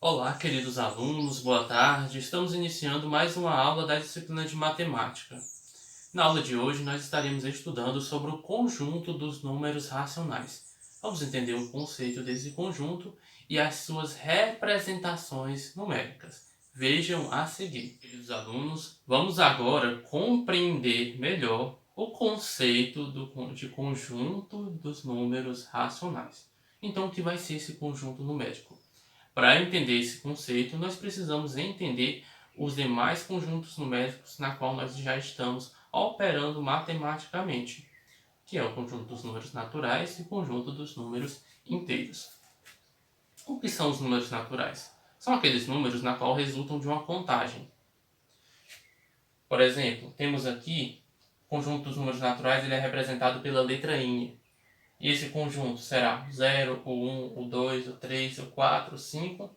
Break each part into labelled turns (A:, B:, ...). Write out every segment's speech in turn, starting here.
A: Olá, queridos alunos, boa tarde. Estamos iniciando mais uma aula da disciplina de matemática. Na aula de hoje, nós estaremos estudando sobre o conjunto dos números racionais. Vamos entender o conceito desse conjunto e as suas representações numéricas. Vejam a seguir. Queridos alunos, vamos agora compreender melhor o conceito de conjunto dos números racionais. Então, o que vai ser esse conjunto numérico? Para entender esse conceito, nós precisamos entender os demais conjuntos numéricos na qual nós já estamos operando matematicamente, que é o conjunto dos números naturais e o conjunto dos números inteiros. O que são os números naturais? São aqueles números na qual resultam de uma contagem. Por exemplo, temos aqui o conjunto dos números naturais, ele é representado pela letra I. E esse conjunto será o 0, o 1, o 2, o 3, o 4, o 5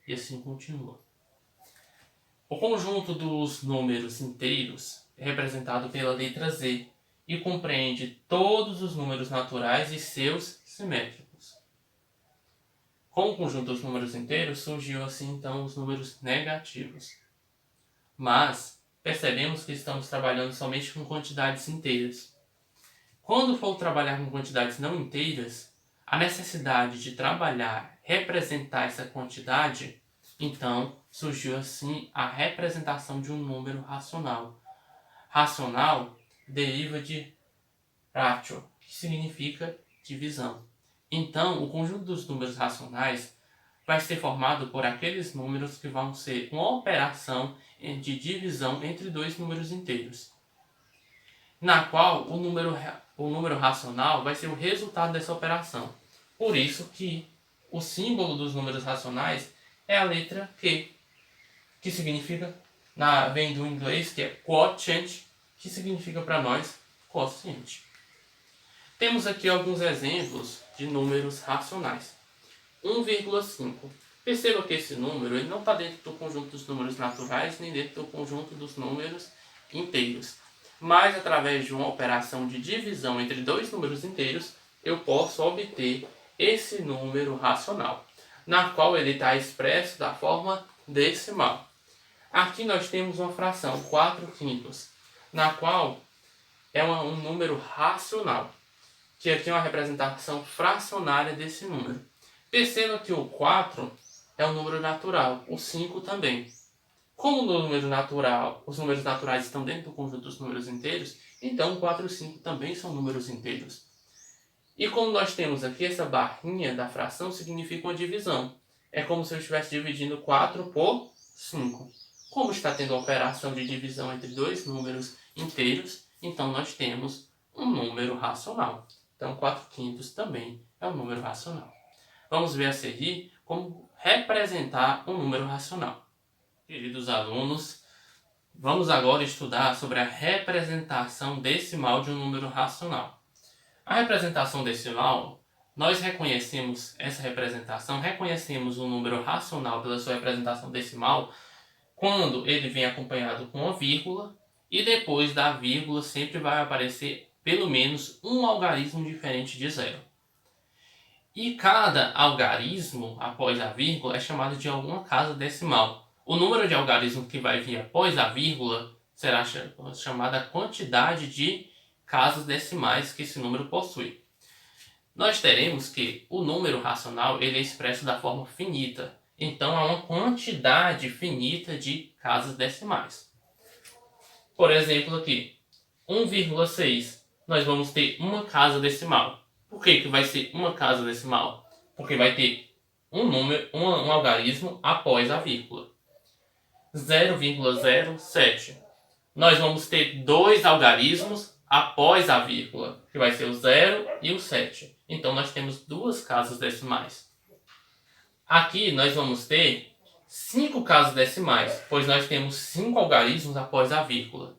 A: e assim continua. O conjunto dos números inteiros é representado pela letra Z e compreende todos os números naturais e seus simétricos. Com o conjunto dos números inteiros surgiu assim então os números negativos. Mas percebemos que estamos trabalhando somente com quantidades inteiras. Quando for trabalhar com quantidades não inteiras, a necessidade de trabalhar, representar essa quantidade, então surgiu assim a representação de um número racional. Racional deriva de ratio, que significa divisão. Então, o conjunto dos números racionais vai ser formado por aqueles números que vão ser uma operação de divisão entre dois números inteiros, na qual o número racional vai ser o resultado dessa operação. Por isso que o símbolo dos números racionais é a letra Q, que significa, vem do inglês, que é quotient, que significa para nós quociente. Temos aqui alguns exemplos de números racionais. 1,5. Perceba que esse número ele não está dentro do conjunto dos números naturais, nem dentro do conjunto dos números inteiros. Mas, através de uma operação de divisão entre dois números inteiros, eu posso obter esse número racional, na qual ele está expresso da forma decimal. Aqui nós temos uma fração, 4/5, na qual é um número racional, que aqui é uma representação fracionária desse número. Perceba que o 4 é um número natural, o 5 também. Como no número natural, os números naturais estão dentro do conjunto dos números inteiros, então 4 e 5 também são números inteiros. E como nós temos aqui essa barrinha da fração, significa uma divisão. É como se eu estivesse dividindo 4 por 5. Como está tendo a operação de divisão entre dois números inteiros, então nós temos um número racional. Então 4/5 também é um número racional. Vamos ver a seguir como representar um número racional. Queridos alunos, vamos agora estudar sobre a representação decimal de um número racional. A representação decimal, nós reconhecemos essa representação, reconhecemos o número racional pela sua representação decimal quando ele vem acompanhado com uma vírgula e depois da vírgula sempre vai aparecer pelo menos um algarismo diferente de zero. E cada algarismo após a vírgula é chamado de alguma casa decimal. O número de algarismos que vai vir após a vírgula será chamada a quantidade de casas decimais que esse número possui. Nós teremos que o número racional ele é expresso da forma finita. Então, há uma quantidade finita de casas decimais. Por exemplo, aqui, 1,6, nós vamos ter uma casa decimal. Por que vai ser uma casa decimal? Porque vai ter um algarismo após a vírgula. 0,07. Nós vamos ter dois algarismos após a vírgula, que vai ser o 0 e o 7. Então, nós temos duas casas decimais. Aqui, nós vamos ter 5 casas decimais, pois nós temos 5 algarismos após a vírgula.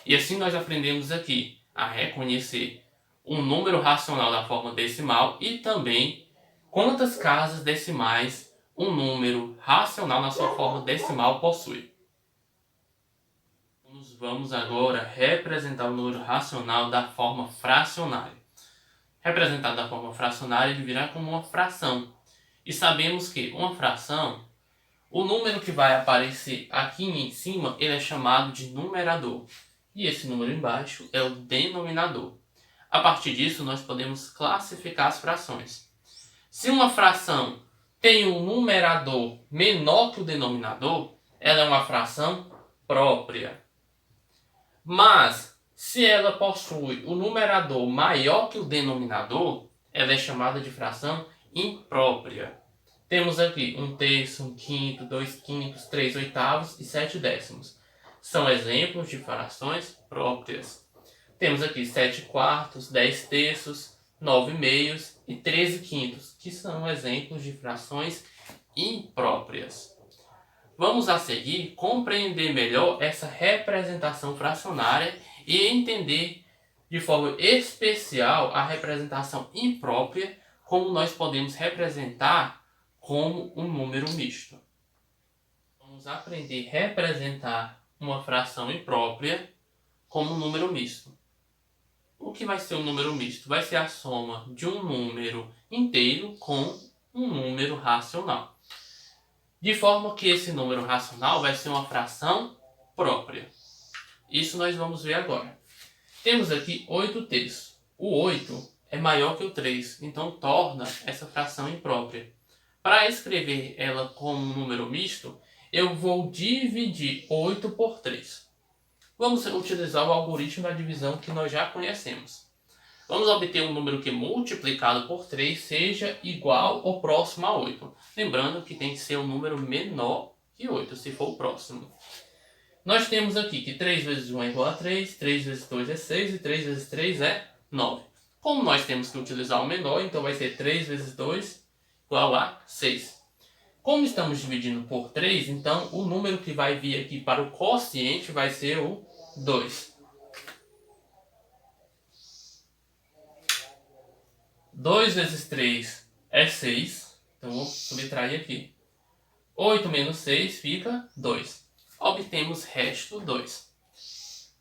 A: E assim nós aprendemos aqui a reconhecer um número racional da forma decimal e também quantas casas decimais um número racional na sua forma decimal possui. Vamos agora representar o número racional da forma fracionária. Representado da forma fracionária, ele virá como uma fração. E sabemos que uma fração O número que vai aparecer aqui em cima, ele é chamado de numerador. E esse número embaixo é o denominador. A partir disso, nós podemos classificar as frações. Se uma fração tem um numerador menor que o denominador, ela é uma fração própria. Mas, se ela possui o numerador maior que o denominador, ela é chamada de fração imprópria. Temos aqui 1/3, 1/5, 2/5, 3/8 e 7/10. São exemplos de frações próprias. Temos aqui 7/4, 10/3, 9/2 e 13/5, que são exemplos de frações impróprias. Vamos a seguir compreender melhor essa representação fracionária e entender de forma especial a representação imprópria, como nós podemos representar como um número misto. Vamos aprender a representar uma fração imprópria como um número misto. O que vai ser um número misto? Vai ser a soma de um número inteiro com um número racional. De forma que esse número racional vai ser uma fração própria. Isso nós vamos ver agora. Temos aqui 8/3. O 8 é maior que o 3, então torna essa fração imprópria. Para escrever ela como um número misto, eu vou dividir 8 por 3. Vamos utilizar o algoritmo da divisão que nós já conhecemos. Vamos obter um número que multiplicado por 3 seja igual ou próximo a 8. Lembrando que tem que ser um número menor que 8, se for o próximo. Nós temos aqui que 3 vezes 1 é igual a 3, 3 vezes 2 é 6 e 3 vezes 3 é 9. Como nós temos que utilizar o menor, então vai ser 3 vezes 2 igual a 6. Como estamos dividindo por 3, então o número que vai vir aqui para o quociente vai ser o 2. 2 vezes 3 é 6. Então vou subtrair aqui. 8 menos 6 fica 2. Obtemos resto 2.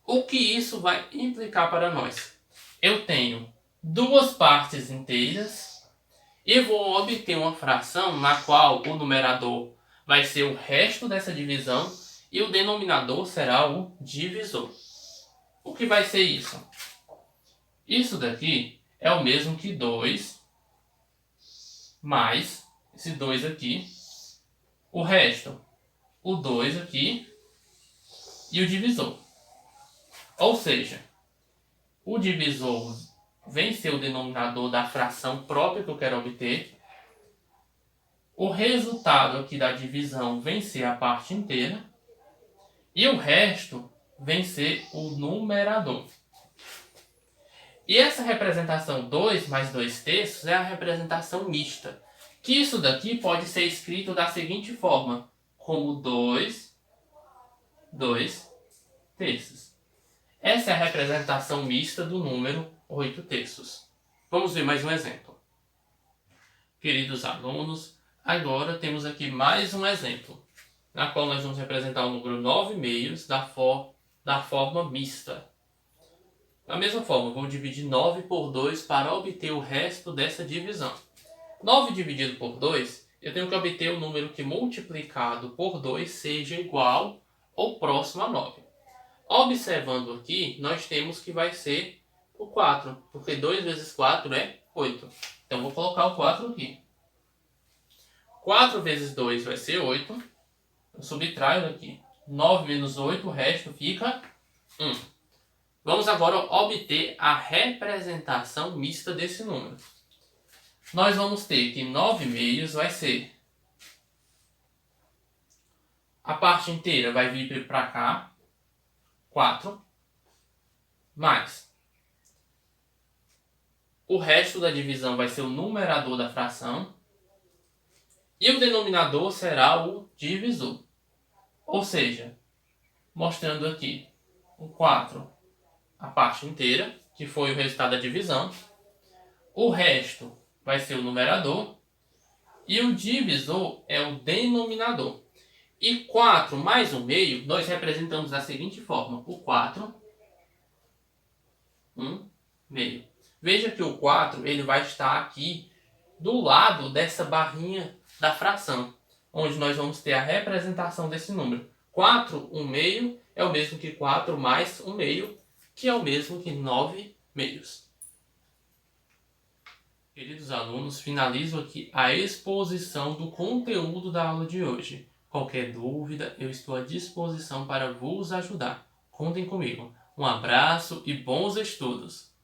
A: O que isso vai implicar para nós? Eu tenho duas partes inteiras e vou obter uma fração na qual o numerador vai ser o resto dessa divisão e o denominador será o divisor. O que vai ser isso? Isso daqui é o mesmo que 2 mais esse 2 aqui, o resto, o 2 aqui e o divisor. Ou seja, o divisor vem ser o denominador da fração própria que eu quero obter. O resultado aqui da divisão vem ser a parte inteira. E o resto vem ser o numerador. E essa representação 2 mais 2/3 é a representação mista. Que isso daqui pode ser escrito da seguinte forma, como 2/3. Essa é a representação mista do número 8/3. Vamos ver mais um exemplo. Queridos alunos, agora temos aqui mais um exemplo, na qual nós vamos representar o número 9/2 da forma mista. Da mesma forma, vou dividir 9 por 2 para obter o resto dessa divisão. 9 dividido por 2, eu tenho que obter o número que multiplicado por 2 seja igual ou próximo a 9. Observando aqui, nós temos que vai ser o 4, porque 2 vezes 4 é 8. Então, vou colocar o 4 aqui. 4 vezes 2 vai ser 8. Eu subtraio daqui. 9 menos 8, o resto fica 1. Vamos agora obter a representação mista desse número. Nós vamos ter que 9/2 vai ser... A parte inteira vai vir para cá. 4. Mais. O resto da divisão vai ser o numerador da fração. E o denominador será o divisor. Ou seja, mostrando aqui o 4, a parte inteira, que foi o resultado da divisão. O resto vai ser o numerador. E o divisor é o denominador. E 4 mais 1/2, nós representamos da seguinte forma. O 4, 1/2. Veja que o 4 ele vai estar aqui do lado dessa barrinha da fração. onde nós vamos ter a representação desse número. 4, 1 meio, é o mesmo que 4 mais 1 meio, que é o mesmo que 9 meios. Queridos alunos, finalizo aqui a exposição do conteúdo da aula de hoje. Qualquer dúvida, eu estou à disposição para vos ajudar. Contem comigo. Um abraço e bons estudos!